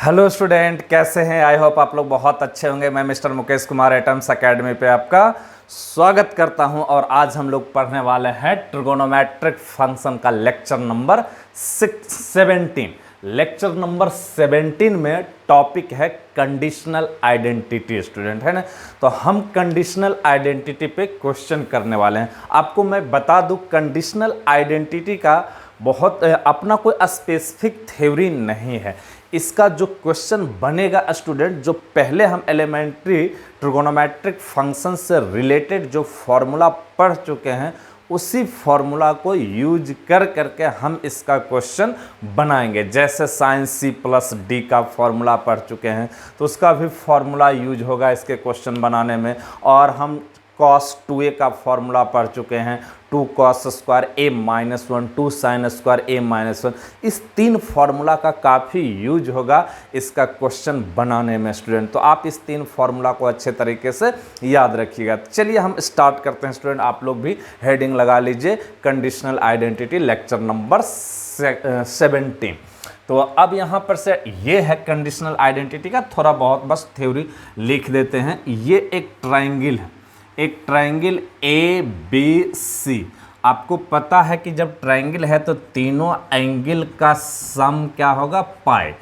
Hello student, कैसे हैं? I hope आप लोग बहुत अच्छे होंगे। मैं mister Mukesh Kumar atoms academy पे आपका स्वागत करता हूं और आज हम लोग पढ़ने वाले हैं ट्रिगोनोमेट्रिक फंक्शन का लेक्चर नंबर 17। लेक्चर नंबर 17 में टॉपिक है कंडीशनल आइडेंटिटी। स्टूडेंट है ना, तो हम कंडीशनल आइडेंटिटी पे क्वेश्चन करने वाले हैं। आपको मैं बता दूं, कंडीशनल आइडेंटिटी का बहुत अपना कोई स्पेसिफिक थ्योरी नहीं है। इसका जो क्वेश्चन बनेगा स्टूडेंट, जो पहले हम एलिमेंट्री ट्रिगोनोमेट्रिक फंक्शन से रिलेटेड जो फॉर्मूला पढ़ चुके हैं, उसी फॉर्मूला को यूज कर करके हम इसका क्वेश्चन बनाएंगे। जैसे साइन सी प्लस डी का फॉर्मूला पढ़ चुके हैं, तो उसका भी फॉर्मूला यूज होगा इसके क्वेश्चन बनाने में। और हम cos 2a का फॉर्मूला पढ़ चुके हैं, 2 cos square a minus 1, 2 sine square a minus 1। इस तीन फॉर्मूला का काफ़ी यूज होगा इसका क्वेश्चन बनाने में स्टूडेंट। तो आप इस तीन फॉर्मूला को अच्छे तरीके से याद रखिएगा। चलिए हम स्टार्ट करते हैं स्टूडेंट। आप लोग भी हेडिंग लगा लीजिए, कंडीशनल आइडेंटिटी लेक्चर नंबर 17। तो अब यहाँ पर से ये है कंडीशनल आइडेंटिटी का थोड़ा बहुत बस थ्योरी लिख देते हैं। ये एक ट्राइंगल है, एक ट्राइंगल ए बी सी। आपको पता है कि जब ट्राइंगल है तो तीनों एंगल का सम क्या होगा? पाई।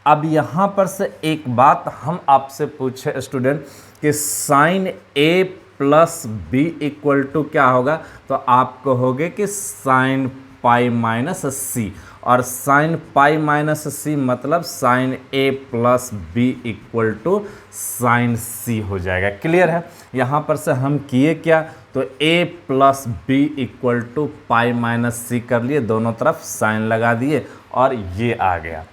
अब यहाँ पर से एक बात हम आपसे पूछे स्टूडेंट कि sine A plus B equal to क्या होगा, तो आप कहोगे कि साइन पाई माइनस सी। और साइन पाई माइनस सी मतलब sine A plus B equal to sine C हो जाएगा। क्लियर है? यहाँ पर से हम किए क्या, तो a plus B equal to pi minus C कर लिए, दोनों तरफ साइन लगा दिए और ये आ गया।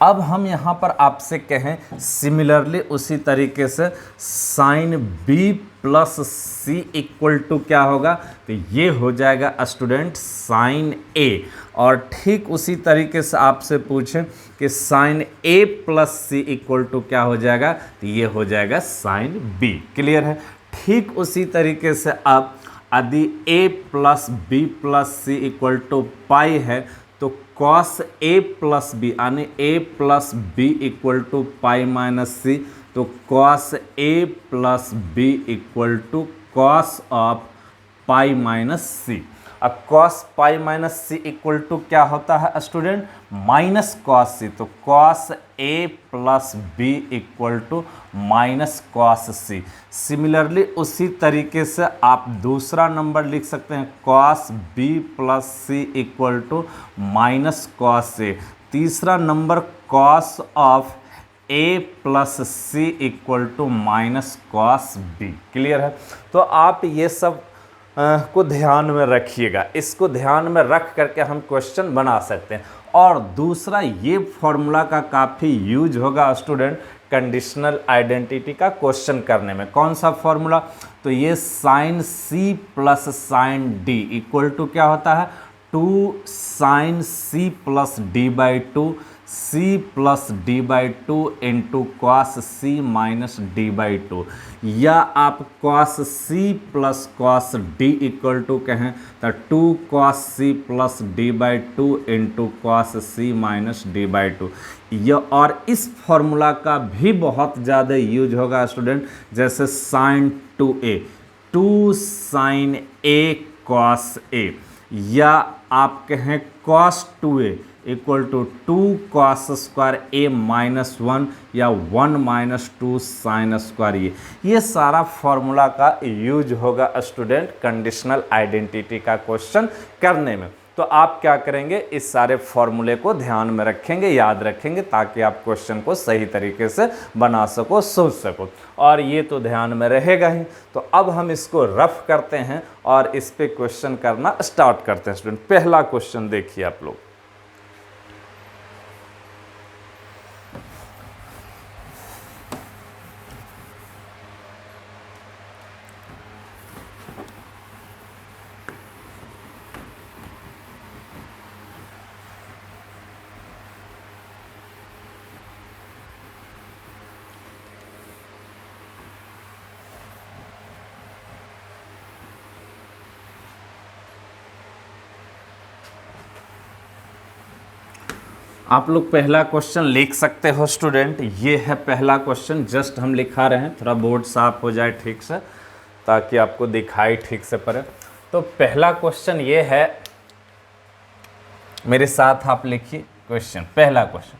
अब हम यहाँ पर आपसे कहें सिमिलरली उसी तरीके से sine B plus C equal to क्या होगा, तो ये हो जाएगा स्टूडेंट साइन ए। और ठीक उसी तरीके से आपसे पूछें कि sine A plus C equal to क्या हो जाएगा, तो ये हो जाएगा साइन बी। क्लियर है? ठीक उसी तरीके से अब यदि a plus B plus C equal to pi है, तो कॉस ए प्लस बी यानी a plus B equal to pi minus C, तो cos A plus B equal to cos of pi minus C. अब cos pi minus C equal to क्या होता है student? Minus cos C. तो cos A plus B equal to minus cos C. Similarly उसी तरीके से आप दूसरा नंबर लिख सकते हैं, cos B plus C equal to minus cos A. तीसरा number cos of A plus C equal to minus cos B. Clear है? तो आप ये सब को ध्यान में रखिएगा। इसको ध्यान में रख करके हम क्वेश्चन बना सकते हैं। और दूसरा, ये फॉर्मूला का काफ़ी यूज होगा स्टूडेंट कंडीशनल आइडेंटिटी का क्वेश्चन करने में। कौन सा फॉर्मूला? तो ये sine C plus sine D equal to क्या होता है? 2 sine C plus D by 2 C plus D by 2 into cos C minus D by 2। या आप cos C plus cos D equal to कहें तो 2 cos C plus D by 2 into cos C minus D by 2। यह और इस formula का भी बहुत ज़्यादा यूज होगा स्टूडेंट, जैसे sine 2a 2 sine A cos A, या आप कहें cos 2a equal to 2 cos square A minus 1, या 1 माइनस 2 साइन स्क्वायर। ये सारा फॉर्मूला का यूज होगा स्टूडेंट कंडीशनल आइडेंटिटी का क्वेश्चन करने में। तो आप क्या करेंगे, इस सारे फॉर्मूले को ध्यान में रखेंगे, याद रखेंगे, ताकि आप क्वेश्चन को सही तरीके से बना सको, सोच सको। और ये तो ध्यान में रहेगा ही। तो अब हम इसको रफ करते हैं और इस पे क्वेश्चन करना स्टार्ट करते हैं स्टूडेंट। पहला क्वेश्चन देखिए आप लोग। आप लोग पहला क्वेश्चन लिख सकते हो स्टूडेंट। ये है पहला क्वेश्चन, जस्ट हम लिखा रहे हैं, थोड़ा बोर्ड साफ हो जाए ठीक से ताकि आपको दिखाई ठीक से पड़े। तो पहला क्वेश्चन ये है, मेरे साथ आप लिखिए क्वेश्चन। पहला क्वेश्चन,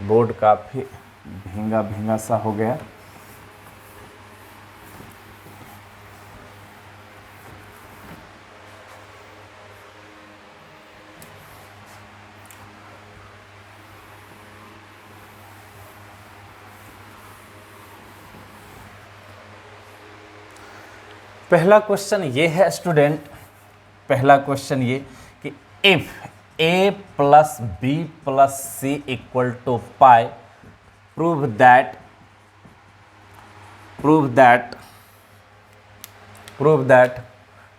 बोर्ड काफी भींगा भींगा सा हो गया। पहला क्वेश्चन ये है स्टूडेंट, पहला क्वेश्चन ये कि if a plus B plus C equal to pi, prove that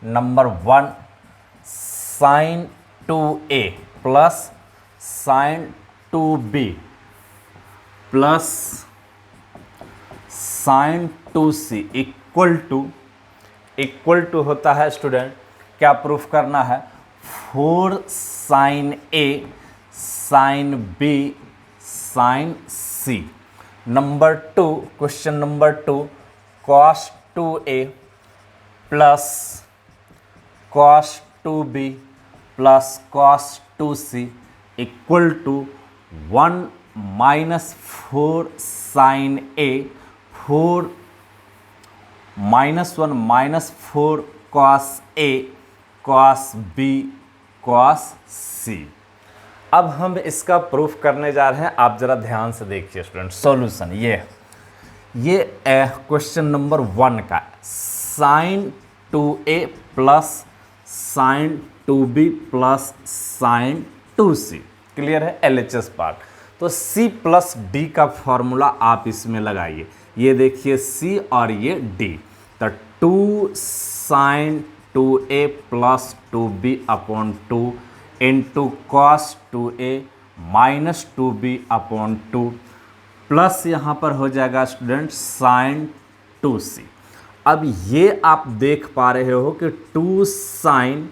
number 1 sine 2a plus sine 2b plus sine 2c equal to होता है स्टूडेंट, क्या प्रूफ करना है, 4 sine a sine b sine c। Number 2, question number 2, cos 2a plus cos 2b plus cos 2c equal to 1 minus 4 sine a, 4 -1 minus 4 cos a cos b cos c। अब हम इसका proof करने जा रहे हैं। आप जरा ध्यान से देखिए स्टूडेंट, सॉल्यूशन ये क्वेश्चन नंबर 1 का sine 2a plus sine 2b plus sine 2c, clear है, LHS पार्ट। तो c प्लस d का फॉर्मूला आप इसमें लगाइए। ये देखिए c और ये d, तो 2 sine 2a plus 2b upon 2 into cos 2a minus 2b upon 2 plus यहाँ पर हो जाएगा स्टूडेंट साइन 2c। अब ये आप देख पा रहे हो कि 2 साइन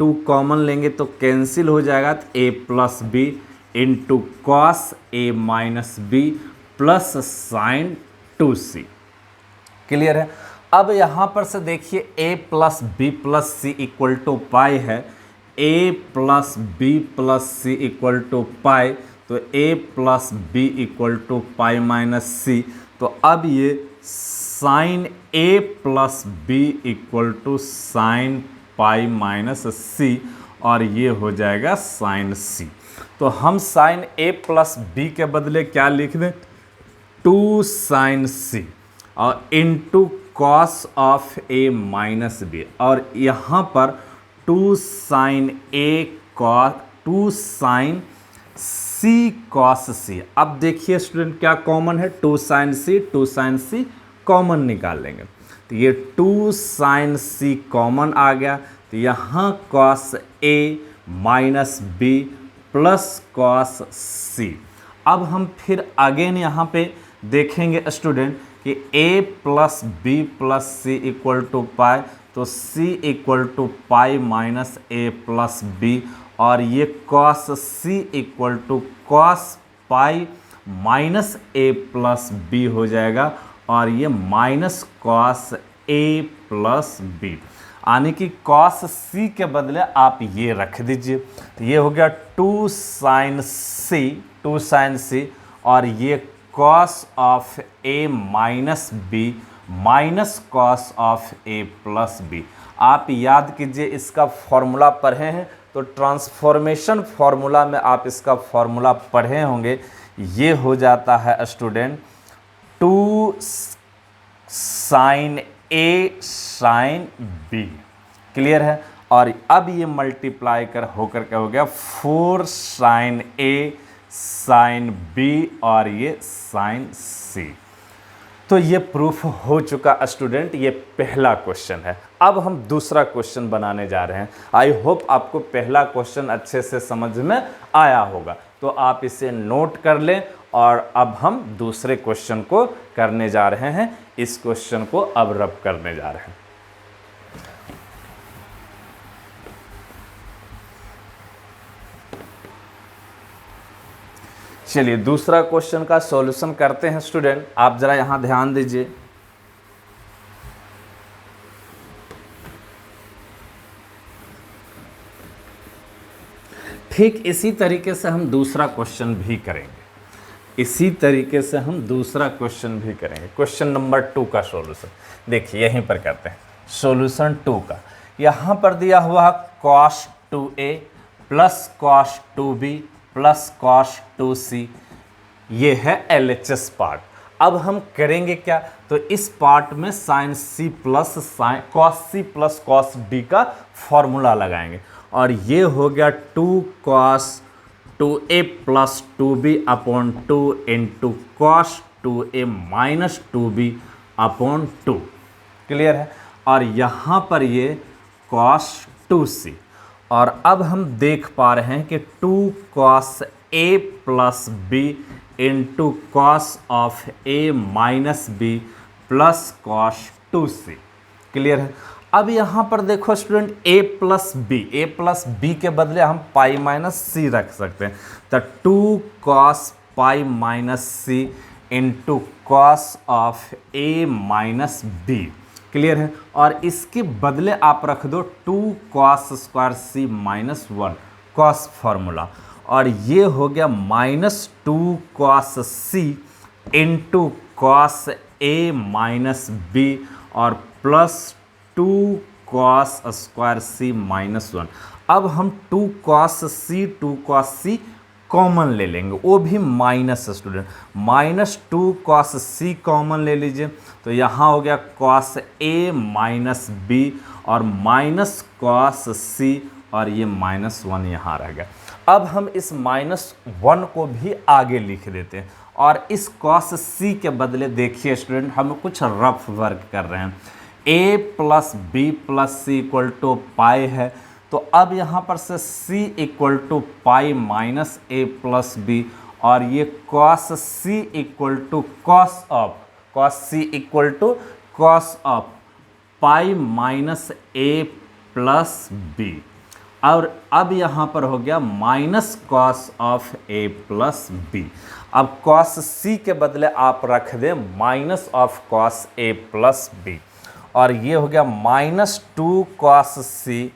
2 कॉमन लेंगे तो कैंसिल हो जाएगा, तो a plus B into cos a minus B plus sine 2c, clear है। अब यहाँ पर से देखिए a plus B plus C equal to pi है, a plus B plus C equal to pi, तो a plus B equal to pi minus C. तो अब ये sine a plus B equal to sine pi minus C, और ये हो जाएगा sign सी। तो हम साइन a प्लस बी के बदले क्या लिख दें, 2 साइन सी और into cos of a minus B, और यहाँ पर 2 sine a cos 2 sine c cos c। अब देखिए स्टूडेंट क्या कॉमन है, 2 साइन c कॉमन निकाल लेंगे, तो ये 2 साइन c कॉमन आ गया, तो यहाँ cos a minus B plus cos c। अब हम फिर अगेन यहाँ पे देखेंगे स्टूडेंट कि a plus B plus C equal to pi, तो c equal to pi minus a plus B, और ये cos c equal to cos pi minus a plus B हो जाएगा, और ये minus cos a plus B, यानी कि cos c के बदले आप ये रख दीजिए। तो ये हो गया 2 साइन c और ये cos of a minus B minus cos of a plus B. आप याद कीजिए, इसका फॉर्मूला पढ़े हैं तो ट्रांसफॉर्मेशन फॉर्मूला में आप इसका फॉर्मूला पढ़े होंगे। ये हो जाता है student 2 sine a sine b, clear है। और अब ये मल्टीप्लाई कर होकर क्या हो गया 4 साइन a साइन b और ये साइन c। तो ये प्रूफ हो चुका स्टूडेंट, ये पहला क्वेश्चन है। अब हम दूसरा क्वेश्चन बनाने जा रहे हैं। आई होप आपको पहला क्वेश्चन अच्छे से समझ में आया होगा, तो आप इसे नोट कर लें। और अब हम दूसरे क्वेश्चन को करने जा रहे हैं। इस क्वेश्चन को अब रब करने जा रहे हैं। चलिए दूसरा क्वेश्चन का सॉल्यूशन करते हैं स्टूडेंट। आप जरा यहाँ ध्यान दीजिए। ठीक इसी तरीके से हम दूसरा क्वेश्चन भी करेंगे। इसी तरीके से हम दूसरा क्वेश्चन भी करेंगे। क्वेश्चन नंबर 2 का सॉल्यूशन देखिए यहीं पर करते हैं। सॉल्यूशन 2 का यहाँ पर दिया हुआ cos 2a plus cos 2b plus cos 2c, ये है LHS पार्ट। अब हम करेंगे क्या, तो इस पार्ट में sin c plus cos c plus cos d का फॉर्मूला लगाएंगे और ये हो गया 2 cos 2a plus 2b upon 2 into cos 2a minus 2b upon 2। Clear है। और यहाँ पर ये cos 2c, और अब हम देख पा रहे हैं कि 2 cos a plus b into cos of a minus b plus cos 2c। Clear है। अब यहाँ पर देखो स्टूडेंट a प्लस b के बदले हम पाई माइनस c रख सकते हैं, तो 2 cos pi minus c into cos of a minus b। Clear है। और इसके बदले आप रख दो 2 cos square c minus 1 cos formula, और ये हो गया minus 2 cos c into cos a minus b और plus 2 cos square c minus 1। अब हम 2 cos c कॉमन ले लेंगे, वो भी minus student, minus 2 cos c common ले लीजिए, तो यहाँ हो गया cos a माइनस b और माइनस cos c, और ये माइनस 1 यहाँ रह गया। अब हम इस माइनस 1 को भी आगे लिख देते हैं और इस cos c के बदले देखिए स्टूडेंट हम कुछ रफ वर्क कर रहे हैं। a plus B plus C equal to pi है, तो अब यहाँ पर से c equal to pi minus a plus B, और ये cos c equal to cos c equal to cos of pi minus a plus B, और अब यहाँ पर हो गया minus cos of a plus B. अब cos c के बदले आप रख दें minus of cos a plus B, और ये हो गया माइनस 2 cos c,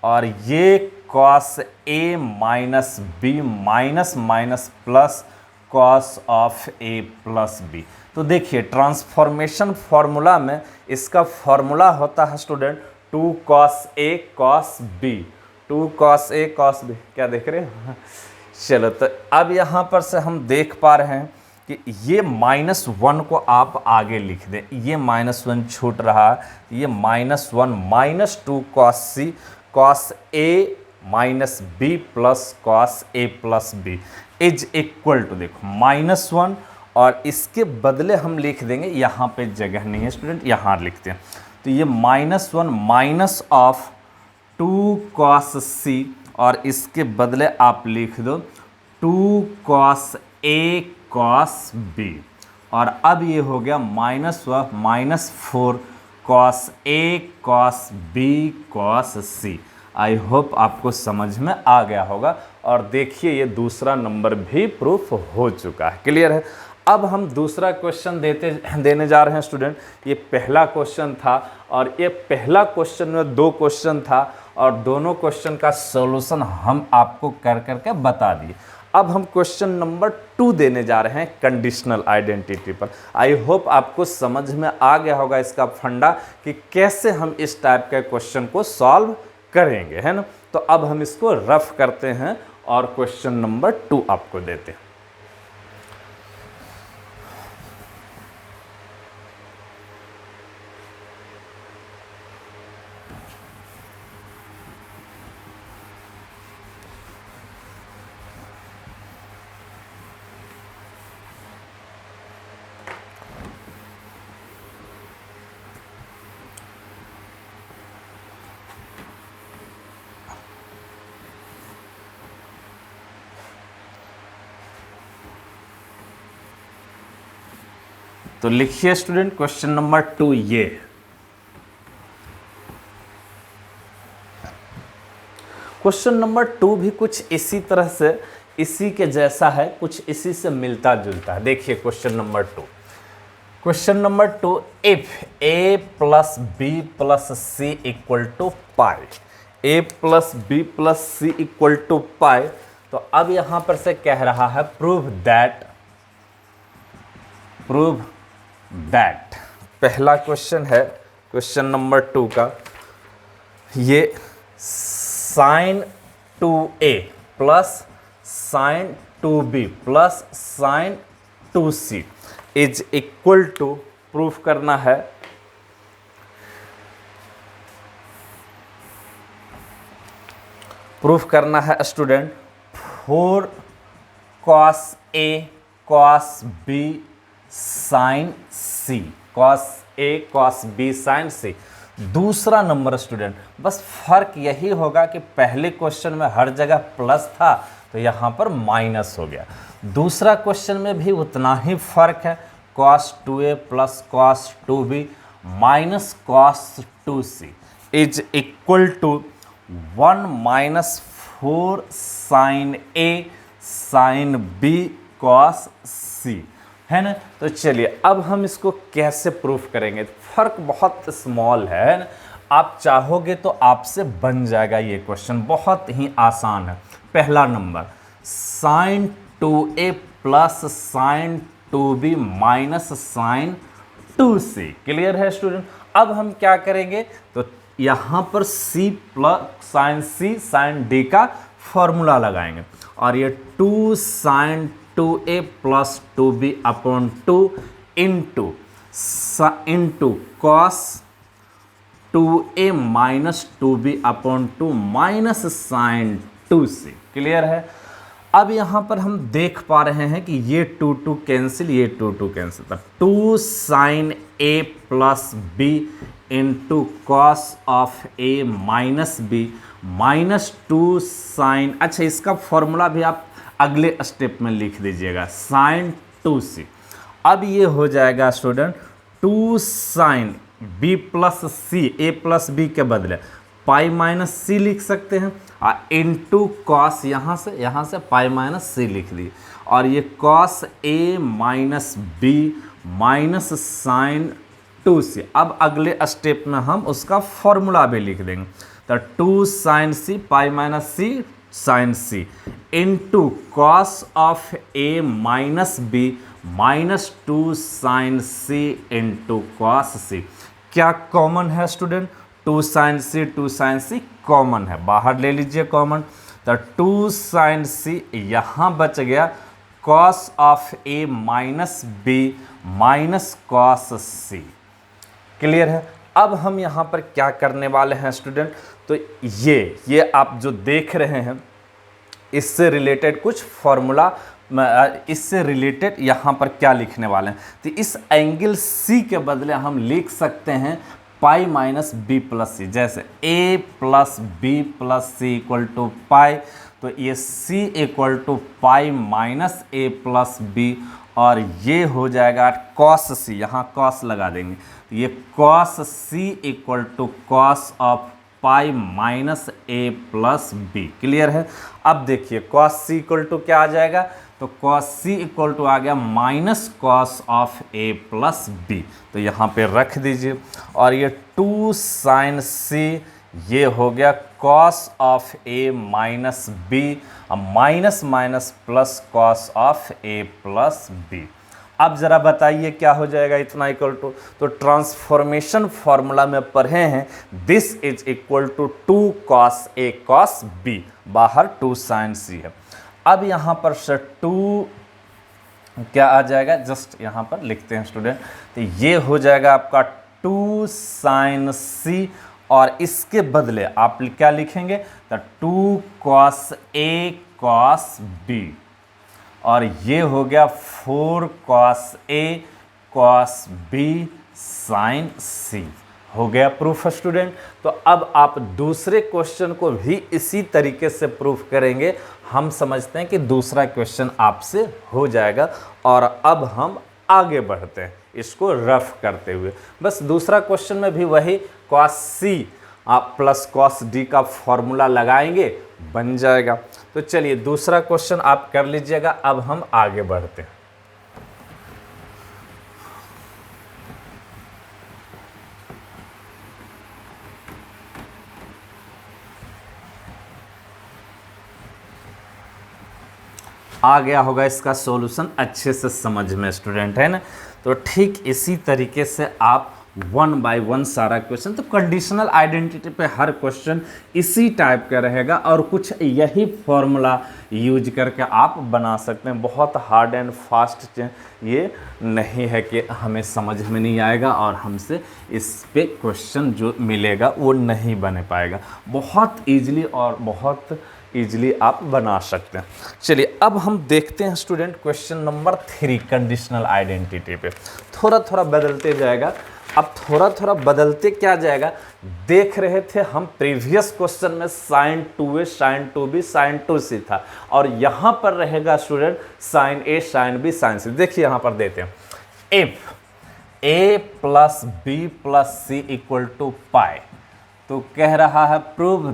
और ये cos a minus b minus minus plus cos of a plus b। तो देखिए ट्रांसफॉर्मेशन फार्मूला में इसका फार्मूला होता है student 2 cos a cos b, 2 cos a cos b। क्या देख रहे हैं। चलो तो अब यहाँ पर से हम देख पा रहे हैं कि ये माइनस 1 को आप आगे लिख दें, ये माइनस 1 छूट रहा है, ये minus 1 minus 2 cos c cos a minus b plus cos a plus b is equal to, देखो माइनस 1, और इसके बदले हम लिख देंगे, यहाँ पे जगह नहीं है स्टूडेंट, यहाँ लिखते हैं, तो ये minus 1 minus of 2 cos c, और इसके बदले आप लिख दो 2 cos a cos b, और अब ये हो गया minus 4 cos a cos b cos c। I hope आपको समझ में आ गया होगा, और देखिए ये दूसरा नंबर भी प्रूफ हो चुका है। क्लियर है। अब हम दूसरा क्वेश्चन देने जा रहे हैं स्टूडेंट। ये पहला क्वेश्चन था, और ये पहला क्वेश्चन में 2 क्वेश्चन था, और दोनों क्वेश्चन का सॉल्यूशन हम आपको कर करके बता दिए। अब हम क्वेश्चन नंबर 2 देने जा रहे हैं कंडीशनल आइडेंटिटी पर। आई होप आपको समझ में आ गया होगा इसका फंडा कि कैसे हम इस टाइप के क्वेश्चन को सॉल्व करेंगे, है ना। तो अब हम इसको रफ करते हैं और क्वेश्चन नंबर 2 आपको देते हैं। तो लिखिए स्टूडेंट क्वेश्चन नंबर 2 ये। क्वेश्चन नंबर 2 भी कुछ इसी तरह से इसी के जैसा है, कुछ इसी से मिलता जुलता है। देखिए question number 2। Question number 2, if a plus B plus C equal to pi, a plus B plus C equal to pi, तो अब यहां पर से कह रहा है प्रूव दैट। पहला क्वेश्चन है क्वेश्चन नंबर 2 का, ये sine 2a plus sine 2b plus sine 2c is equal to, proof करना है, student 4 cos a cos b sin c, cos a cos b sin c। दूसरा नंबर स्टूडेंट, बस फर्क यही होगा कि पहले क्वेश्चन में हर जगह प्लस था तो यहाँ पर माइनस हो गया। दूसरा क्वेश्चन में भी उतना ही फर्क है, cos 2a plus cos 2b minus cos 2c is equal to 1 minus 4 sin a sin b cos c, है ना। तो चलिए अब हम इसको कैसे प्रूफ करेंगे। फर्क बहुत स्मॉल है ना, आप चाहोगे तो आपसे बन जाएगा ये क्वेश्चन, बहुत ही आसान है। पहला नंबर sine 2a plus sine 2b minus sine 2c, clear है स्टूडेंट। अब हम क्या करेंगे, तो यहाँ पर c plus sine c sine d का फॉर्मूला लगाएंगे, और ये 2 sine 2a plus 2b upon 2 into cos 2a minus 2b upon 2 minus sine 2c, clear है। अब यहाँ पर हम देख पा रहे हैं कि ये 2 कैंसिल, ये 2 कैंसिल, तो 2 sine a plus b into cos of a minus b minus 2 sine, अच्छा इसका फॉर्मूला भी आप अगले स्टेप में लिख दीजिएगा, साइन 2c। अब ये हो जाएगा student 2 sine b plus c, a plus b के बदले पाई माइनस c लिख सकते हैं, और इंटू कॉस यहाँ से पाई माइनस c लिख दी, और ये cos a minus b minus sine 2c। अब अगले स्टेप में हम उसका फॉर्मूला भी लिख देंगे, तो 2 sine c pi minus c sine c into cos of a minus b minus 2 sine c into cos c। क्या कॉमन है स्टूडेंट, 2 साइन c कॉमन है, बाहर ले लीजिए कॉमन, तो 2 साइन c यहाँ बच गया, cos of a minus b minus cos c, clear है। अब हम यहाँ पर क्या करने वाले हैं स्टूडेंट, तो ये आप जो देख रहे हैं इससे रिलेटेड कुछ फॉर्मूला, इससे रिलेटेड यहाँ पर क्या लिखने वाले हैं, तो इस एंगल C के बदले हम लिख सकते हैं pi minus B plus C, जैसे a plus B plus C equal to pi, तो ये c equal to pi minus a plus B, और ये हो जाएगा कॉस c, यहाँ कॉस लगा देंगे, तो ये cos c equal to cos of pi minus a plus B, clear है। अब देखिए कॉस c इक्वल टू क्या आ जाएगा, तो कॉस c इक्वल टू आ गया minus cos of a plus B, तो यहाँ पे रख दीजिए, और ये 2 साइन c ये हो गया cos of a minus B, minus minus plus cos of a plus B. अब जरा बताइए क्या हो जाएगा इतना इक्वल टू, तो ट्रांसफॉर्मेशन फॉर्मूला में पढ़े हैं, this is equal to 2 cos a cos b, बाहर 2 साइन c है। अब यहाँ पर से 2 क्या आ जाएगा, जस्ट यहाँ पर लिखते हैं स्टूडेंट, तो ये हो जाएगा आपका 2 साइन c, और इसके बदले आप क्या लिखेंगे, तो 2 कॉस a कॉस b, और ये हो गया 4 cos a cos b sine c, हो गया प्रूफ स्टूडेंट। तो अब आप दूसरे क्वेश्चन को भी इसी तरीके से प्रूफ करेंगे, हम समझते हैं कि दूसरा क्वेश्चन आपसे हो जाएगा। और अब हम आगे बढ़ते हैं इसको रफ करते हुए, बस दूसरा क्वेश्चन में भी वही कॉस c आप प्लस कॉस d का फॉर्मूला लगाएंगे, बन जाएगा। तो चलिए दूसरा क्वेश्चन आप कर लीजिएगा। अब हम आगे बढ़ते हैं। आ गया होगा इसका सॉल्यूशन अच्छे से समझ में स्टूडेंट, है ना। तो ठीक इसी तरीके से आप वन बाय वन सारा क्वेश्चन, तो कंडीशनल आइडेंटिटी पे हर क्वेश्चन इसी टाइप का रहेगा और कुछ यही फॉर्मूला यूज करके आप बना सकते हैं। बहुत हार्ड एंड फास्ट ये नहीं है कि हमें समझ में नहीं आएगा और हमसे इस पे क्वेश्चन जो मिलेगा वो नहीं बन पाएगा। बहुत ईजिली और बहुत ईजिली आप बना सकते हैं। चलिए अब हम देखते हैं student question number 3 conditional identity पे। थोड़ा थोड़ा बदलते जाएगा। अब थोड़ा थोड़ा बदलते क्या जाएगा, देख रहे थे हम प्रीवियस क्वेश्चन में sin 2a sin 2b sin 2c था और यहाँ पर रहेगा student sin a sin b sin c। देखिए यहाँ पर देते हैं if a plus b plus c equal to pi, तो कह रहा है prove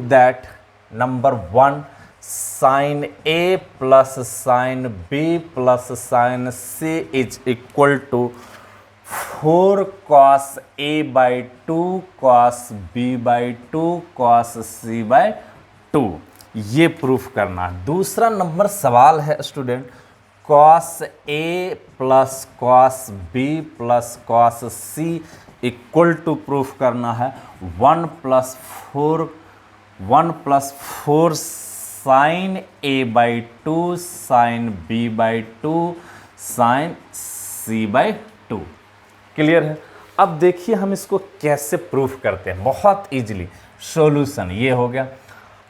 that number 1 sin a plus sin b plus sin c is equal to 4 cos a by 2 cos b by 2 cos c by 2, ये proof करना है। दूसरा number सवाल है student cos a plus cos b plus cos c equal to proof करना है 1 plus 4 sin a by 2 sin b by 2 sin c by 2। Clear है। अब देखिए हम इसको कैसे प्रूफ करते हैं, बहुत इजीली। सॉल्यूशन ये हो गया।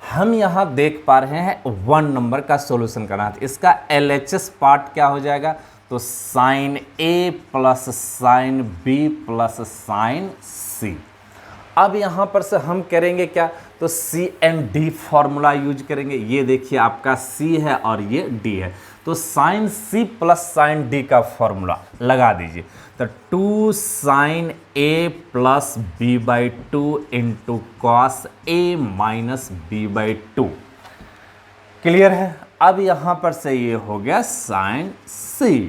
हम यहाँ देख पा रहे हैं 1 नंबर का सॉल्यूशन करना है, इसका LHS पार्ट क्या हो जाएगा, तो sin a plus sin b plus sin c। अब यहाँ पर से हम करेंगे क्या, तो C and D formula use करेंगे। ये देखिए आपका C है और ये D है, तो sin C plus sin D का फॉर्मूला लगा दीजिए। तो 2 sin A plus B by 2 into cos A minus B by 2। Clear है। अब यहाँ पर से ये हो गया sin C।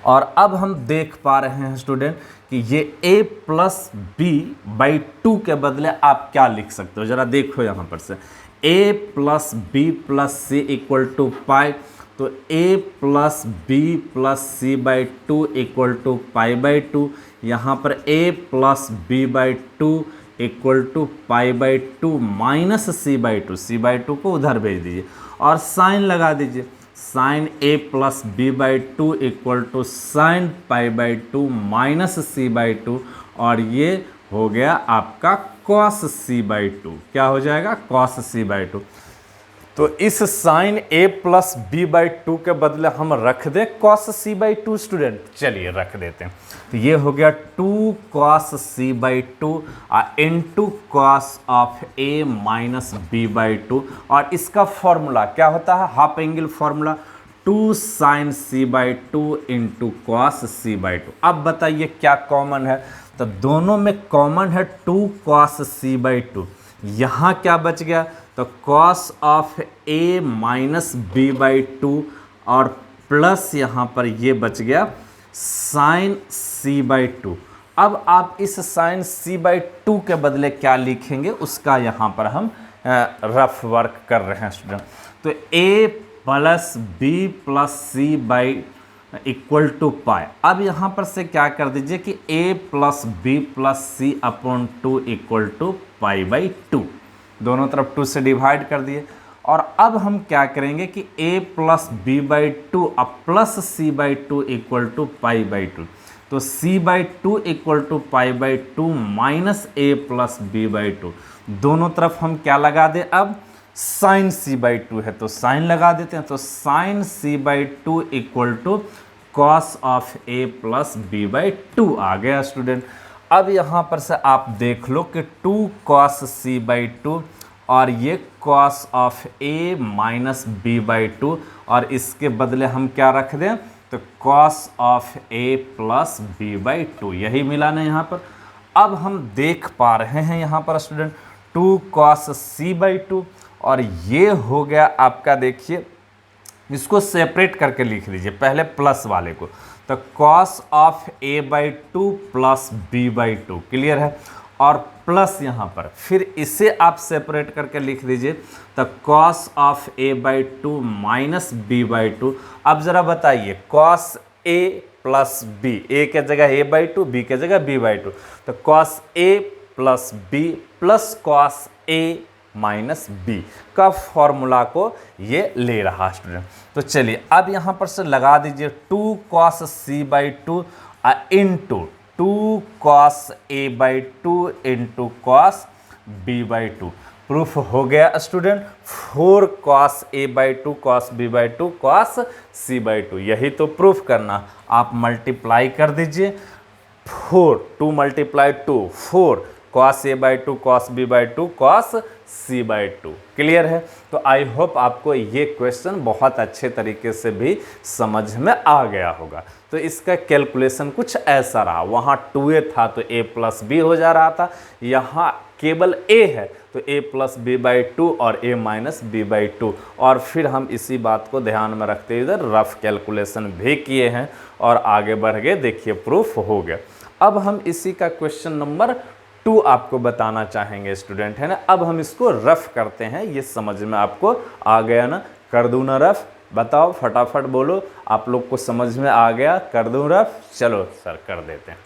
और अब हम देख पा रहे हैं स्टूडेंट कि ये a प्लस बी बाई 2 के बदले आप क्या लिख सकते हो, जरा देखो यहाँ पर से a plus B plus C equal to pi, तो a plus B plus C by 2 equal to pi by 2। यहाँ पर a plus B by 2 equal to pi by 2 minus C by 2 को उधर भेज दीजिए और साइन लगा दीजिए। Sine a plus B by 2 equal to sine pi by 2 minus C by 2, और ये हो गया आपका कॉस सी बाई 2। क्या हो जाएगा, कॉस सी बाई 2। तो इस sine a plus B by 2 के बदले हम रख दें कॉस सी बाई 2 स्टूडेंट। चलिए रख देते हैं। तो ये हो गया 2 cos C by 2 into cos of a minus B by 2, और इसका फॉर्मूला क्या होता है, half angle formula 2 sine C by 2 into cos C by 2। अब बताइए क्या कॉमन है, तो दोनों में कॉमन है 2 कॉस सी बाई 2। यहाँ क्या बच गया, तो cos of a minus B by 2 और प्लस यहाँ पर ये बच गया साइन c बाई 2। अब आप इस साइन c बाई 2 के बदले क्या लिखेंगे, उसका यहाँ पर हम रफ वर्क कर रहे हैं स्टूडेंट। तो a plus B plus C by equal to pi. अब यहाँ पर से क्या कर दीजिए कि a plus B plus C upon 2 equal to pi by 2, दोनों तरफ 2 से डिवाइड कर दिए। और अब हम क्या करेंगे कि a प्लस बी बाई 2 अब plus C by 2 equal to pi by 2, तो c by 2 equal to pi by 2 माइनस a प्लस बी बाई 2, दोनों तरफ हम क्या लगा दें, अब साइन c बाई 2 है तो साइन लगा देते हैं। तो sine c by 2 equal to cos of a plus B by 2 आ गया स्टूडेंट। अब यहाँ पर से आप देख लो कि 2 कॉस c बाई 2 और ये cos of a minus B by 2, और इसके बदले हम क्या रख दें, तो cos of a plus B by 2, यही मिला ना यहाँ पर। अब हम देख पा रहे हैं यहाँ पर स्टूडेंट 2 cos c/2 और ये हो गया आपका, देखिए इसको सेपरेट करके लिख लीजिए पहले प्लस वाले को, तो cos of a/2 plus b/2, clear है। और प्लस यहाँ पर फिर इसे आप सेपरेट करके लिख दीजिए, तो cos of a/2 minus b/2। अब जरा बताइए cos a plus b, a के जगह a/2, b के जगह b/2, तो cos a plus b plus cos a minus B का फॉर्मूला को ये ले रहा स्टूडेंट। तो चलिए अब यहाँ पर से लगा दीजिए 2 cos c/2 into 2 cos a/2 into cos b/2। Proof हो गया student, 4 cos a/2 cos b/2 cos c/2, यही तो प्रूफ करना। आप मल्टीप्लाई कर दीजिए, 2 multiply 2 4 cos a/2 cos b/2 cos c/2, clear है। तो आई होप आपको ये क्वेश्चन बहुत अच्छे तरीके से भी समझ में आ गया होगा। तो इसका कैलकुलेशन कुछ ऐसा रहा, वहाँ 2a था तो a प्लस b हो जा रहा था, यहाँ केवल a है तो a प्लस b/2 और a माइनस b/2, और फिर हम इसी बात को ध्यान में रखते हुए इधर रफ कैलकुलेशन भी किए हैं और आगे बढ़ गए। देखिए प्रूफ हो गया। अब हम इसी का क्वेश्चन नंबर 2 आपको बताना चाहेंगे स्टूडेंट, है ना। अब हम इसको रफ करते हैं, ये समझ में आपको आ गया ना। कर दूं ना रफ, बताओ फटाफट बोलो, आप लोग को समझ में आ गया? कर दूं रफ? चलो सर कर देते हैं।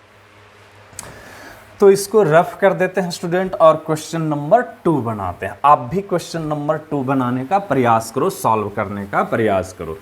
तो इसको रफ कर देते हैं स्टूडेंट और क्वेश्चन नंबर 2 बनाते हैं। आप भी क्वेश्चन नंबर 2 बनाने का प्रयास करो, सॉल्व करने का प्रयास करो,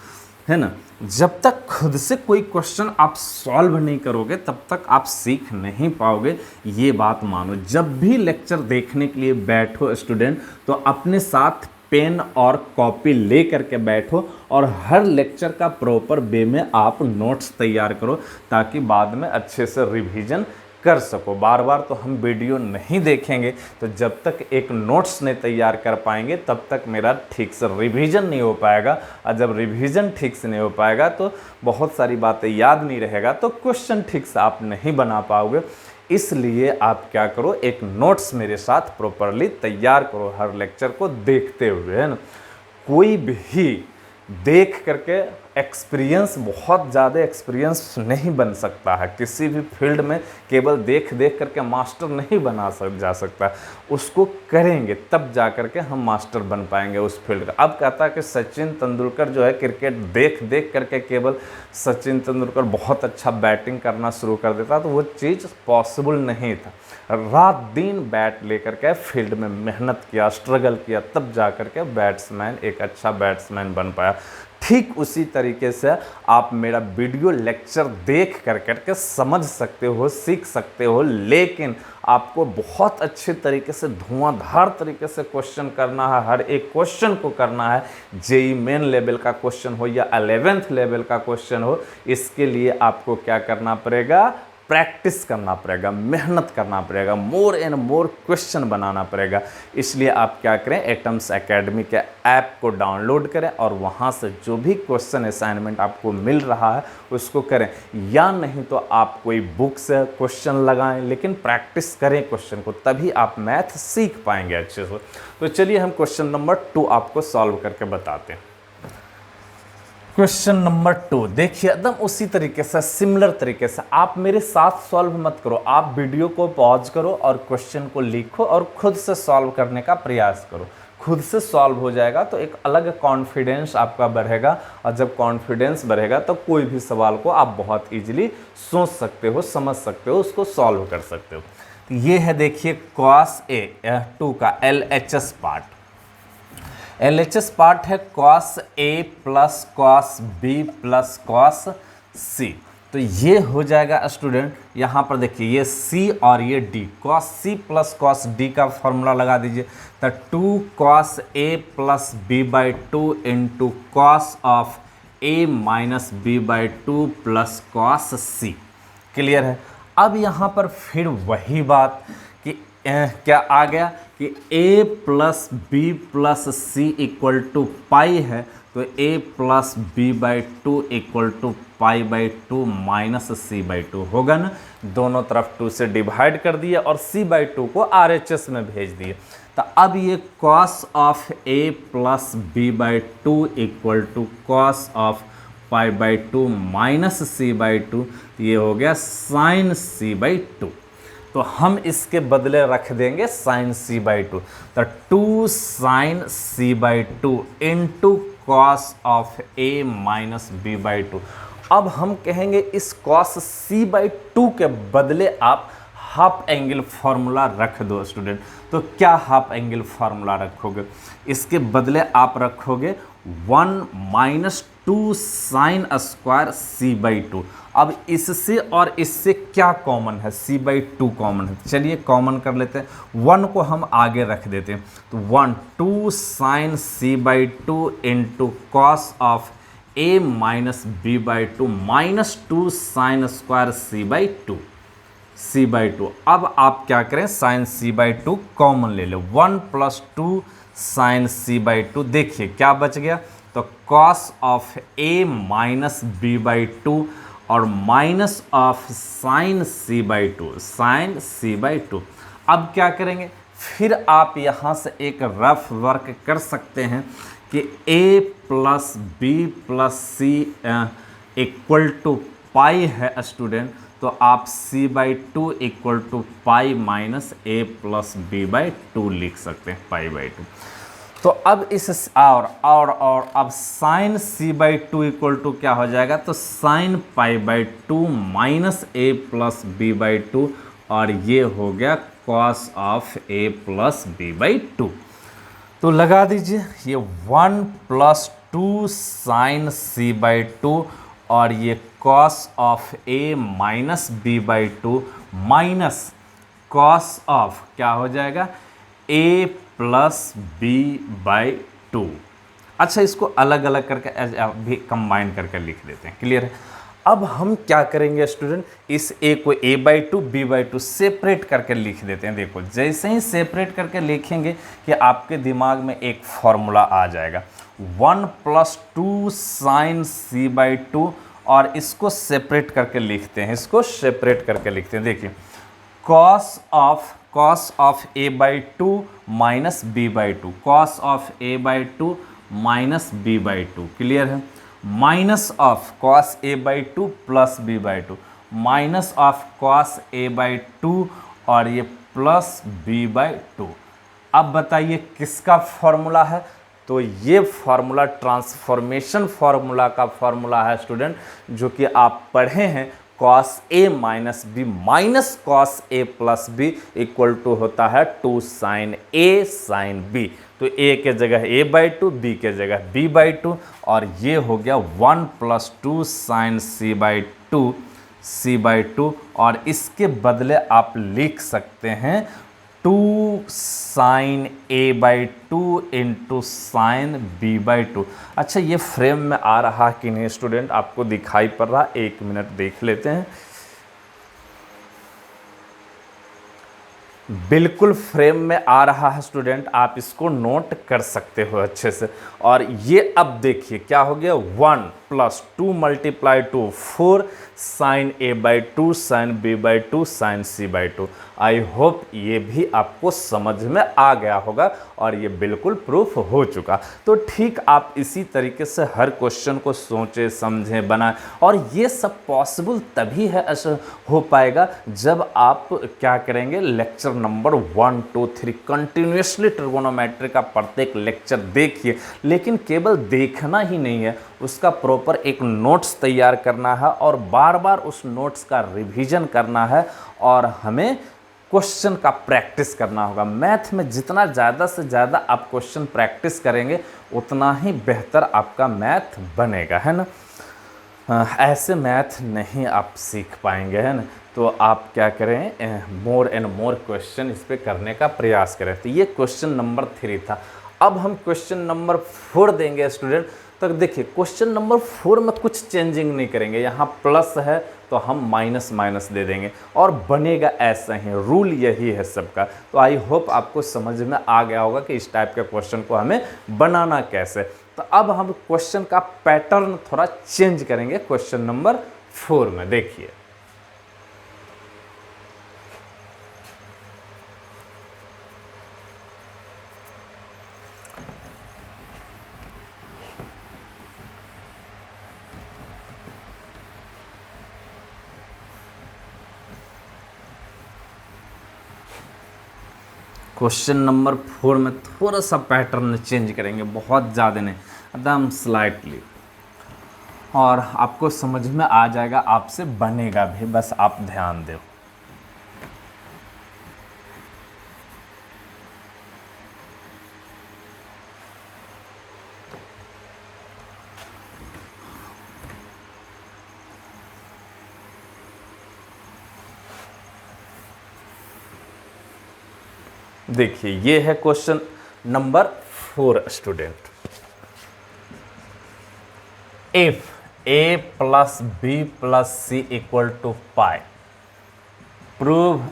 है ना। जब तक खुद से कोई क्वेश्चन आप सॉल्व नहीं करोगे तब तक आप सीख नहीं पाओगे, ये बात मानो। जब भी लेक्चर देखने के लिए बैठो स्टूडेंट, तो अपने साथ पेन और कॉपी ले करके बैठो और हर लेक्चर का प्रॉपर वे में आप नोट्स तैयार करो, ताकि बाद में अच्छे से रिवीजन कर सको। बार बार तो हम वीडियो नहीं देखेंगे, तो जब तक एक नोट्स नहीं तैयार कर पाएंगे तब तक मेरा ठीक से रिवीजन नहीं हो पाएगा, और जब रिवीजन ठीक से नहीं हो पाएगा तो बहुत सारी बातें याद नहीं रहेगा, तो क्वेश्चन ठीक से आप नहीं बना पाओगे। इसलिए आप क्या करो, एक नोट्स मेरे साथ प्रॉपरली तैयार करो हर लेक्चर को देखते हुए, है ना। कोई भी देख करके एक्सपीरियंस, बहुत ज़्यादा एक्सपीरियंस नहीं बन सकता है किसी भी फील्ड में। केवल देख देख करके मास्टर नहीं जा सकता, उसको करेंगे तब जा करके हम मास्टर बन पाएंगे उस फील्ड का। अब कहता है कि सचिन तेंदुलकर जो है क्रिकेट देख देख करके केवल सचिन तेंदुलकर बहुत अच्छा बैटिंग करना शुरू कर देता, तो वो चीज़ पॉसिबल नहीं था। रात दिन बैट लेकर के फील्ड में मेहनत किया, स्ट्रगल किया, तब जा करके बैट्समैन एक अच्छा बैट्समैन बन पाया। ठीक उसी तरीके से आप मेरा वीडियो लेक्चर देख करके समझ सकते हो, सीख सकते हो, लेकिन आपको बहुत अच्छे तरीके से धुआंधार तरीके से क्वेश्चन करना है। हर एक क्वेश्चन को करना है, जेईई मेन लेवल का क्वेश्चन हो या 11th लेवल का क्वेश्चन हो। इसके लिए आपको क्या करना पड़ेगा? प्रैक्टिस करना पड़ेगा, मेहनत करना पड़ेगा, मोर एंड मोर क्वेश्चन बनाना पड़ेगा। इसलिए आप क्या करें, एटम्स एकेडमी के ऐप को डाउनलोड करें और वहाँ से जो भी क्वेश्चन असाइनमेंट आपको मिल रहा है उसको करें, या नहीं तो आप कोई बुक से क्वेश्चन लगाएं, लेकिन प्रैक्टिस करें क्वेश्चन को, तभी आप मैथ सीख पाएंगे अच्छे से। तो चलिए हम क्वेश्चन नंबर 2 आपको सॉल्व करके बताते हैं। क्वेश्चन नंबर 2 देखिए, एकदम उसी तरीके से, सिमिलर तरीके से। आप मेरे साथ सॉल्व मत करो, आप वीडियो को पॉज करो और क्वेश्चन को लिखो और खुद से सॉल्व करने का प्रयास करो। खुद से सॉल्व हो जाएगा तो एक अलग कॉन्फिडेंस आपका बढ़ेगा, और जब कॉन्फिडेंस बढ़ेगा तो कोई भी सवाल को आप बहुत ईजिली सोच सकते हो, समझ सकते हो, उसको सॉल्व कर सकते हो। तो ये है देखिए cos a 2 का LHS पार्ट। LHS पार्ट है cos a plus cos b plus cos c। तो ये हो जाएगा स्टूडेंट, यहाँ पर देखिए ये c और ये d, cos c plus cos d का फॉर्मूला लगा दीजिए। तो 2 cos a plus b/2 into cos of a minus b/2 plus cos c, clear है। अब यहाँ पर फिर वही बात कि क्या आ गया कि a plus b plus c equal to pi है, तो a plus B by two equal to pi by two minus C by two होगा ना। दोनों तरफ 2 से डिवाइड कर दिया और c बाई टू को RHS में भेज दिए। तो अब ये cos of a plus B by two equal to cos of pi by two minus C by two, ये हो गया साइन सी बाई टू। तो हम इसके बदले रख देंगे साइन सी बाई टू। तो 2 sine C by two into cos of A minus B by two. अब हम कहेंगे इस कॉस सी बाई टू के बदले आप हाफ एंगल फार्मूला रख दो स्टूडेंट। तो क्या हाफ एंगल फार्मूला रखोगे? इसके बदले आप रखोगे 1 minus 2 sine square C by two. अब इससे और इससे क्या कॉमन है? सी बाई टू कॉमन है। चलिए कॉमन कर लेते हैं, 1 को हम आगे रख देते हैं। तो 1 2 sine C by two into cos of A minus B by two minus 2 sine square C by two, C by two. अब आप क्या करें, sine C by two common ले लो, 1 plus 2 sine C by two. देखिए क्या बच गया, तो cos of A minus B by two और minus of sine C by two, sine C by two. अब क्या करेंगे, फिर आप यहाँ से एक रफ वर्क कर सकते हैं कि a plus B plus C equal to pi है स्टूडेंट। तो आप c by two equal to pi minus a plus B by two लिख सकते हैं, पाई बाई टू। तो अब इस और अब sine c by two equal to क्या हो जाएगा, तो sine pi by two minus a plus B by two, और ये हो गया cos of a plus B by two. तो लगा दीजिए ये 1 plus 2 sine c by two और ये cos of a minus B by two minus cos of क्या हो जाएगा, a plus B by two. अच्छा, इसको अलग अलग करके भी कंबाइन करके लिख देते हैं, क्लियर है। अब हम क्या करेंगे स्टूडेंट, इस a को a by two B by two separate करके लिख देते हैं। देखो जैसे ही सेपरेट करके लिखेंगे कि आपके दिमाग में एक फॉर्मूला आ जाएगा, 1 plus 2 sine C by two, और इसको सेपरेट करके लिखते हैं, इसको सेपरेट करके लिखते हैं। देखिए cos of a by two minus B by two, cos of a by two minus B by two, clear है। Minus of cos a by two plus B by two, minus of cos a by two और ये plus B by two. अब बताइए किसका formula है, तो ये formula transformation formula का फॉर्मूला है स्टूडेंट, जो कि आप पढ़े हैं, cos a minus B minus cos a plus B equal to होता है 2 साइन a साइन b। तो a के जगह a बाई टू, b के जगह b बाई टू, और ये हो गया 1 plus 2 sine c by two, c by two, और इसके बदले आप लिख सकते हैं 2 sine a by two into sine b by two. अच्छा, ये फ्रेम में आ रहा कि नहीं स्टूडेंट, आपको दिखाई पड़ रहा, 1 मिनट देख लेते हैं। बिल्कुल फ्रेम में आ रहा है स्टूडेंट, आप इसको नोट कर सकते हो अच्छे से। और ये अब देखिए क्या हो गया, 1 plus 2 multiply to 4 sine a by two sine b by two sine c by two. I hope ये भी आपको समझ में आ गया होगा और ये बिल्कुल प्रूफ हो चुका। तो ठीक आप इसी तरीके से हर क्वेश्चन को सोचें, समझें, बनाएं, और ये सब पॉसिबल तभी है हो पाएगा जब आप क्या करेंगे, लेक्चर नंबर 1 2 3 कंटिन्यूसली ट्रिगोनोमेट्री का प्रत्येक लेक्चर देखिए। लेकिन केवल देखना ही नहीं है, उसका प्रॉपर एक नोट्स तैयार करना है और बार बार उस नोट्स का रिवीजन करना है, और हमें क्वेश्चन का प्रैक्टिस करना होगा। मैथ में जितना ज़्यादा से ज़्यादा आप क्वेश्चन प्रैक्टिस करेंगे उतना ही बेहतर आपका मैथ बनेगा, है ना। ऐसे मैथ नहीं आप सीख पाएंगे, है ना। तो आप क्या करें, मोर एंड मोर क्वेश्चन इस पे करने का प्रयास करें। तो ये क्वेश्चन नंबर 3 था। अब हम क्वेश्चन नंबर 4 देंगे स्टूडेंट। तो देखिए क्वेश्चन नंबर 4 में कुछ चेंजिंग नहीं करेंगे, यहाँ प्लस है तो हम माइनस माइनस दे देंगे और बनेगा ऐसा ही, रूल यही है सबका। तो आई होप आपको समझ में आ गया होगा कि इस टाइप के क्वेश्चन को हमें बनाना कैसे। तो अब हम क्वेश्चन का पैटर्न थोड़ा चेंज करेंगे क्वेश्चन नंबर 4 में। देखिए क्वेश्चन नंबर 4 में थोड़ा सा पैटर्न चेंज करेंगे, बहुत ज़्यादा नहीं, एकदम स्लाइटली, और आपको समझ में आ जाएगा, आपसे बनेगा भी, बस आप ध्यान दो। देखिए ये है question number 4 student. If a plus B plus C equal to pi, prove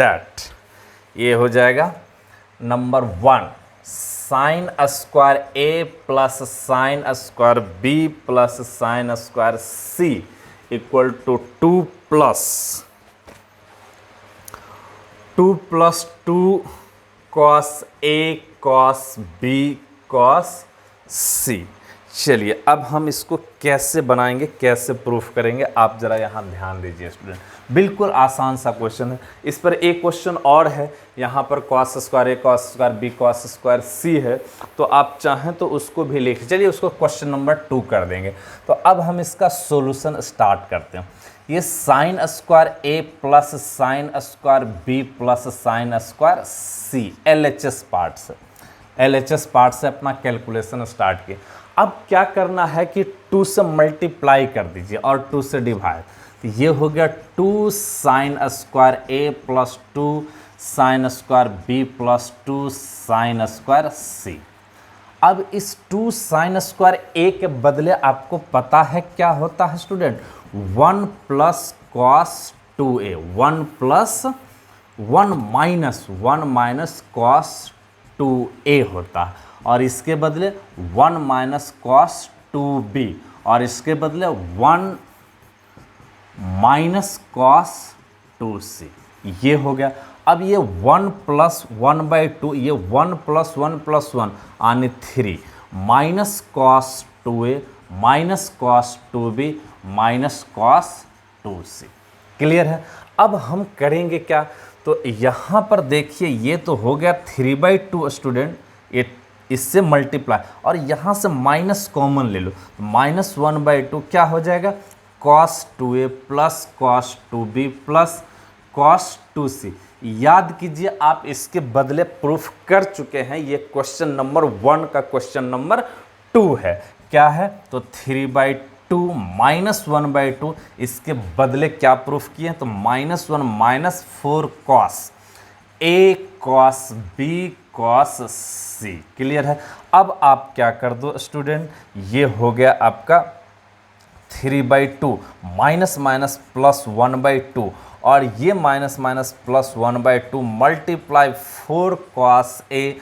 that ये हो जाएगा number 1 sine square a plus sine square b प्लस sine square c equal to 2 plus 2 cos a cos b cos c। चलिए अब हम इसको कैसे बनाएंगे, कैसे प्रूफ करेंगे, आप जरा यहाँ ध्यान दीजिए स्टूडेंट। बिल्कुल आसान सा क्वेश्चन है। इस पर एक क्वेश्चन और है, यहाँ पर cos square a cos square b cos square c है, तो आप चाहें तो उसको भी लिख, चलिए उसको क्वेश्चन नंबर 2 कर देंगे। तो अब हम इसका सॉल्यूशन स्टार्ट करते हैं। ये sign square a plus sine square b प्लस sine square c LHS part से अपना कैलकुलेशन स्टार्ट किए। अब क्या करना है कि 2 से मल्टीप्लाई कर दीजिए और 2 से डिवाइड, तो ये हो गया 2 sine square a plus 2 sine square b plus 2 sine square c। अब इस 2 साइन स्क्वायर a के बदले आपको पता है क्या होता है student, 1 plus cos 2a, 1 plus 1 minus cos 2a होता है, और इसके बदले 1 माइनस कॉस 2b, और इसके बदले 1 माइनस कॉस 2c। ये हो गया। अब ये 1 प्लस 1/2, ये 1 प्लस 1 प्लस 1 यानी 3 minus cos 2a minus cos 2b minus cos 2c। Clear है। अब हम करेंगे क्या, तो यहाँ पर देखिए ये तो हो गया 3/2 स्टूडेंट, ये इससे मल्टीप्लाई, और यहाँ से माइनस कॉमन ले लो, माइनस 1/2 क्या हो जाएगा, cos 2a plus cos 2b plus cos 2c। याद कीजिए आप इसके बदले प्रूफ कर चुके हैं, ये क्वेश्चन नंबर 1 का क्वेश्चन नंबर 2 है। क्या है, तो 3/2 माइनस 1/2, इसके बदले क्या प्रूफ किए, तो -1 minus 4 cos a cos b cos c। Clear है। अब आप क्या कर दो स्टूडेंट, ये हो गया आपका 3/2 माइनस माइनस प्लस 1/2, और ये minus minus plus 1/2 multiply 4 cos a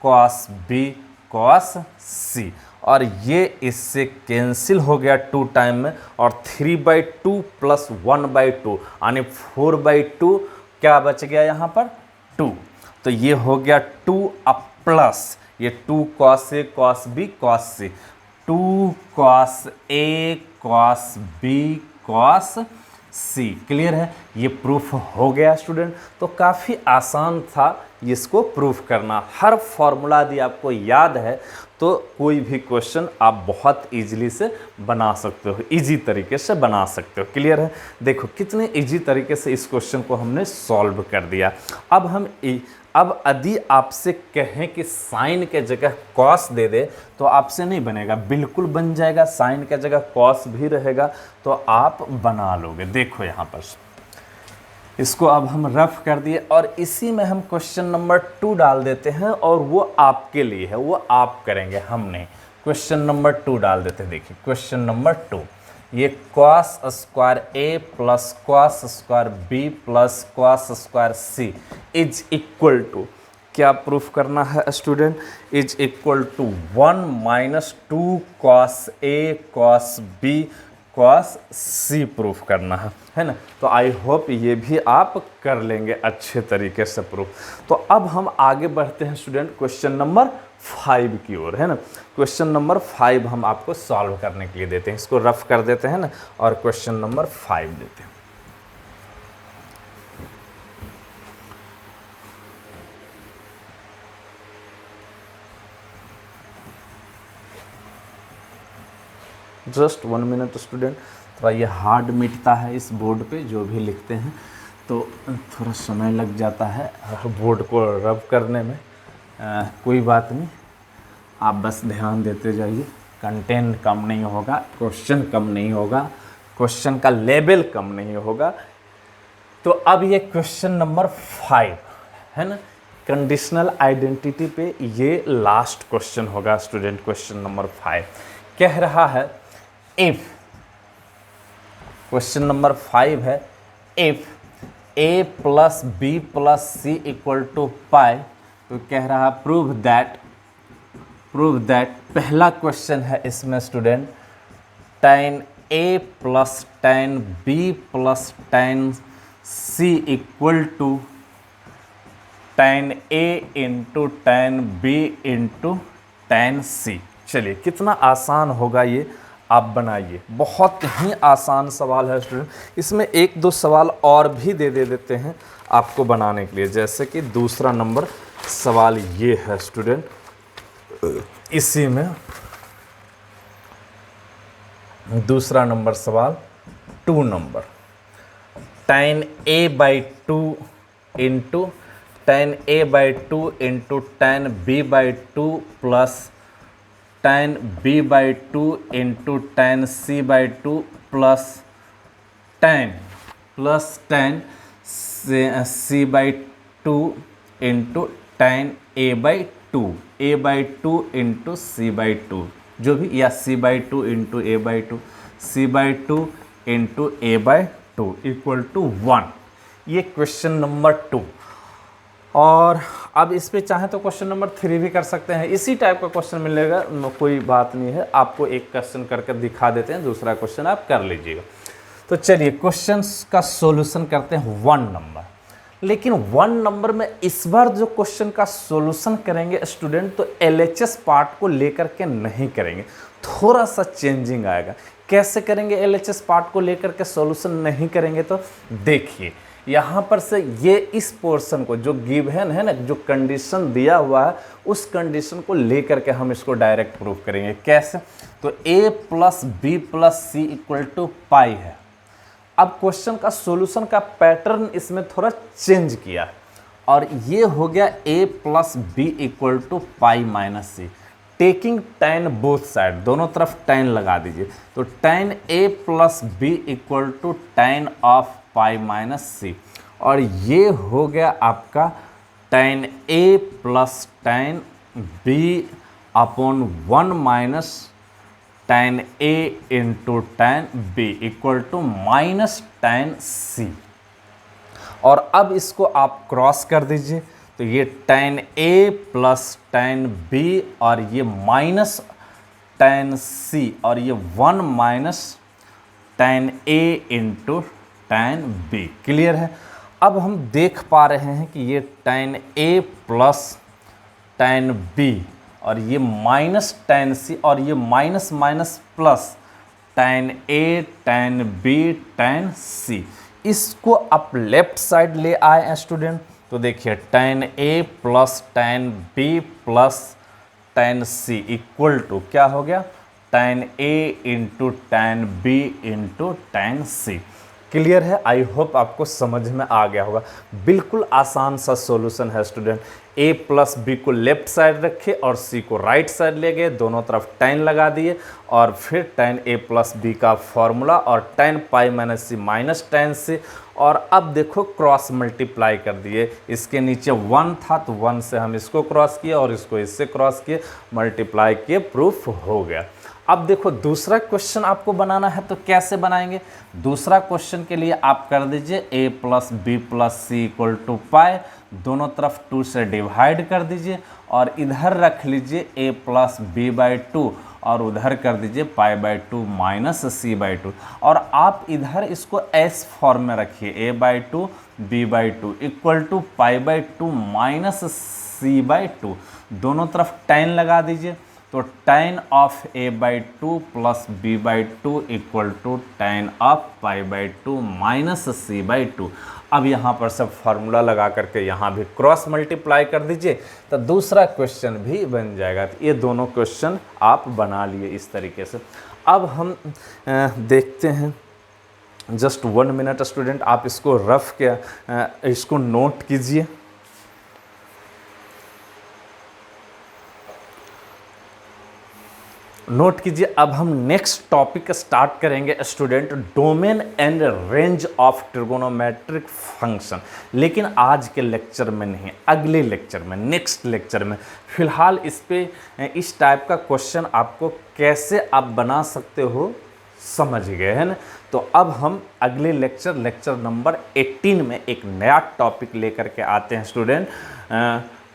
cos b cos c, और ये इससे कैंसिल हो गया 2 टाइम में, और 3/2 प्लस 1/2 यानी 4/2 क्या बच गया यहाँ पर 2। तो ये हो गया 2 अब प्लस ये 2 cos a cos b cos c, 2 cos a cos b cos c। Clear है। ये प्रूफ हो गया स्टूडेंट। तो काफ़ी आसान था इसको प्रूफ करना। हर फॉर्मूला यदि आपको याद है तो कोई भी क्वेश्चन आप बहुत इजीली से बना सकते हो, इजी तरीके से बना सकते हो। क्लियर है। देखो कितने इजी तरीके से इस क्वेश्चन को हमने सॉल्व कर दिया। अब यदि आपसे कहें कि साइन के जगह कॉस दे दे तो आपसे नहीं बनेगा, बिल्कुल बन जाएगा। साइन के जगह कॉस भी रहेगा तो आप बना लोगे। देखो यहाँ पर इसको अब हम रफ कर दिए, और इसी में हम क्वेश्चन नंबर 2 डाल देते हैं, और वो आपके लिए है, वो आप करेंगे, हमने क्वेश्चन नंबर 2 डाल देते हैं। देखिए क्वेश्चन नंबर 2, ये cos square a plus cos square b plus cos square c is equal to क्या प्रूफ करना है student, is equal to 1 minus 2 cos A cos B cos C proof करना है ना। तो आई होप ये भी आप कर लेंगे अच्छे तरीके से प्रूफ। तो अब हम आगे बढ़ते हैं स्टूडेंट क्वेश्चन नंबर 5 की ओर, है ना। क्वेश्चन नंबर 5 हम आपको सॉल्व करने के लिए देते हैं, इसको रफ कर देते हैं ना और क्वेश्चन नंबर 5 देते हैं। जस्ट 1 मिनट स्टूडेंट, थोड़ा ये हार्ड मिटता है इस बोर्ड पे जो भी लिखते हैं, तो थोड़ा समय लग जाता है बोर्ड को रब करने में। कोई बात नहीं, आप बस ध्यान देते जाइए। कंटेंट कम नहीं होगा, क्वेश्चन कम नहीं होगा, क्वेश्चन का लेवल कम नहीं होगा। तो अब ये क्वेश्चन नंबर 5 है ना, कंडीशनल आइडेंटिटी पे ये लास्ट क्वेश्चन होगा स्टूडेंट। क्वेश्चन नंबर 5 कह रहा है इफ, क्वेश्चन नंबर 5 है if a plus B plus C equal to pi, तो कह रहा प्रूव दैट पहला क्वेश्चन है इसमें student, tan a plus tan b plus tan c equal to tan a into tan b into tan c। चलिए कितना आसान होगा ये, आप बनाइए। बहुत ही आसान सवाल है स्टूडेंट। इसमें एक दो सवाल और भी दे देते हैं आपको बनाने के लिए, जैसे कि दूसरा नंबर सवाल ये है स्टूडेंट, इसी में दूसरा नंबर सवाल 2 number, tan a by 2 into tan a by 2 into tan b by 2 plus tan b by 2 into tan c by 2 plus tan c by 2 into tan a by 2, a by 2 into c by 2, जो भी, या c by 2 into a by 2, c by 2 into a by 2 equal to 1। ये question number 2। और अब इस पे चाहे तो क्वेश्चन नंबर 3 भी कर सकते हैं, इसी टाइप का क्वेश्चन मिलेगा, कोई बात नहीं है। आपको एक क्वेश्चन करके दिखा देते हैं, दूसरा क्वेश्चन आप कर लीजिएगा। तो चलिए क्वेश्चन का सॉल्यूशन करते हैं 1 नंबर। लेकिन 1 नंबर में इस बार जो क्वेश्चन का सॉल्यूशन करेंगे स्टूडेंट, तो LHS पार्ट को लेकर के नहीं करेंगे, थोड़ा सा चेंजिंग आएगा। कैसे करेंगे LHS पार्ट को लेकर के सॉल्यूशन नहीं करेंगे, तो देखिए यहाँ पर से ये इस पोर्शन को जो गिवन है ना, जो कंडीशन दिया हुआ है, उस कंडीशन को लेकर के हम इसको डायरेक्ट प्रूफ करेंगे। कैसे, तो a plus B plus C equal to pi है। अब क्वेश्चन का सॉल्यूशन का पैटर्न इसमें थोड़ा चेंज किया और ये हो गया a plus B equal to pi minus C, taking tan both side, दोनों तरफ tan लगा दीजिए। तो tan a plus B equal to tan of pi minus C, और ये हो गया आपका tan a plus tan b upon 1 minus tan a into tan b equal to minus tan c। और अब इसको आप क्रॉस कर दीजिए, तो ये tan a plus tan b और ये माइनस tan c और ये 1 minus tan a into tan b। Clear है। अब हम देख पा रहे हैं कि ये tan a plus tan b और ये माइनस tan c और ये minus minus plus tan a tan b tan c, इसको आप लेफ्ट साइड ले आए स्टूडेंट। तो देखिए tan a plus tan b plus tan c equal to क्या हो गया, tan a into tan b into tan c। Clear है। आई होप आपको समझ में आ गया होगा। बिल्कुल आसान सा सॉल्यूशन है स्टूडेंट। a प्लस बी को लेफ्ट साइड रखे और c को राइट साइड ले गए, दोनों तरफ tan लगा दिए और फिर tan a प्लस बी का फॉर्मूला और tan पाई माइनस सी माइनस tan c, और अब देखो क्रॉस मल्टीप्लाई कर दिए। इसके नीचे 1 था तो 1 से हम इसको क्रॉस किए और इसको इससे क्रॉस किए, मल्टीप्लाई किए, प्रूफ हो गया। अब देखो दूसरा क्वेश्चन आपको बनाना है तो कैसे बनाएंगे। दूसरा क्वेश्चन के लिए आप कर दीजिए a plus B plus C equal to pi, दोनों तरफ 2 से डिवाइड कर दीजिए और इधर रख लीजिए a plus B by two और उधर कर दीजिए pi by two minus C by two और आप इधर इसको एस फॉर्म में रखिए a by two B by two equal to pi by two minus C by two. दोनों तरफ tan लगा दीजिए तो tan of a by two plus B by two equal to tan of pi by two minus C by two. अब यहाँ पर सब formula लगा करके यहाँ भी क्रॉस मल्टीप्लाई कर दीजिए तो दूसरा क्वेश्चन भी बन जाएगा। तो ये दोनों क्वेश्चन आप बना लिए इस तरीके से। अब हम देखते हैं, जस्ट 1 मिनट स्टूडेंट, आप इसको रफ के इसको नोट कीजिए। नोट कीजिए। अब हम नेक्स्ट टॉपिक स्टार्ट करेंगे student, domain and range of trigonometric function. लेकिन आज के लेक्चर में नहीं, अगले लेक्चर में, नेक्स्ट लेक्चर में। फिलहाल इस पे इस टाइप का क्वेश्चन आपको कैसे आप बना सकते हो समझ गए हैं ना। तो अब हम अगले लेक्चर नंबर 18 में एक नया टॉपिक लेकर के आते हैं स्टूडेंट,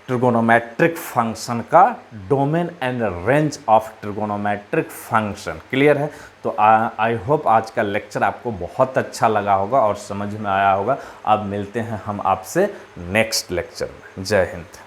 ट्रिगोनोमेट्रिक फंक्शन का domain and range of trigonometric function. Clear है? तो आई होप आज का लेक्चर आपको बहुत अच्छा लगा होगा और समझ में आया होगा। अब मिलते हैं हम आपसे नेक्स्ट लेक्चर में। जय हिंद।